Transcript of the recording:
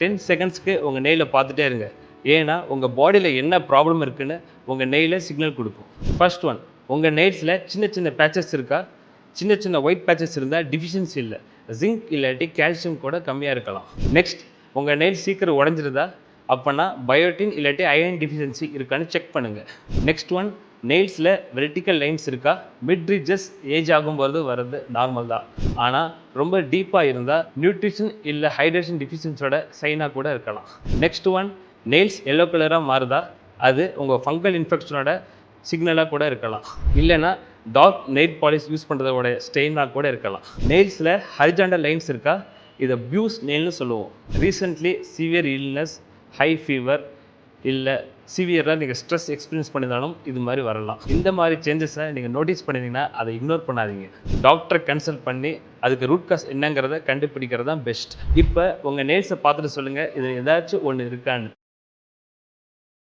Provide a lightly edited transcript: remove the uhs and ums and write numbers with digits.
10 செகண்ட்ஸ்க்கு உங்கள் நெயிலை பார்த்துட்டே இருங்க. ஏன்னா உங்கள் பாடியில் என்ன ப்ராப்ளம் இருக்குன்னு உங்கள் நெயிலை சிக்னல் கொடுக்கும். ஃபர்ஸ்ட் ஒன், உங்கள் நெயில்ஸில் சின்ன சின்ன பேச்சஸ் இருக்கா? சின்ன சின்ன ஒயிட் பேச்சஸ் இருந்தால் டிஃபிஷியன்சி இல்லை, ஜிங்க் இல்லாட்டி கால்சியம் கூட கம்மியாக இருக்கலாம். நெக்ஸ்ட், உங்கள் நெயில் சீக்கிரம் உடஞ்சிருதா? அப்போனா பயோட்டின் இல்லாட்டி அயன் டிஃபிஷியன்சி இருக்கான்னு செக் பண்ணுங்கள். நெக்ஸ்ட் ஒன், நெயில்ஸில் வெர்டிக்கல் லைன்ஸ் இருக்கா? மிட் ரிட்ஜஸ் ஏஜ் ஆகும்போது வர்றது நார்மல் தான், ஆனால் ரொம்ப டீப்பாக இருந்தால் நியூட்ரிஷன் இல்லை ஹைட்ரேஷன் டிஃபிஷியன்ஸோட சைனாக கூட இருக்கலாம். நெக்ஸ்ட் ஒன், நெயில்ஸ் எல்லோ கலராக மாறுதா? அது உங்கள் ஃபங்கல் இன்ஃபெக்ஷனோட சிக்னலாக கூட இருக்கலாம், இல்லைனா டார்க் நெயில் பாலிஷ் யூஸ் பண்ணுறதோட ஸ்டெயினாக கூட இருக்கலாம். நெயில்ஸில் ஹரிஜாண்டல் லைன்ஸ் இருக்கா? இதை பியூஸ் நெயில்னு சொல்லுவோம். Recently severe illness, high fever இல்லை சிவியராக நீங்கள் ஸ்ட்ரெஸ் எக்ஸ்பீரியன்ஸ் பண்ணியிருந்தாலும் இது மாதிரி வரலாம். இந்த மாதிரி சேஞ்சஸை நீங்கள் நோட்டீஸ் பண்ணிங்கன்னா அதை இக்னோர் பண்ணாதீங்க. டாக்டரை கன்சல்ட் பண்ணி அதுக்கு ரூட் காஸ் என்னங்கிறத கண்டுபிடிக்கிறது தான் பெஸ்ட். இப்போ உங்கள் நெயில்ஸை பார்த்துட்டு சொல்லுங்கள், இதில் ஏதாச்சும் ஒன்று இருக்கான்னு.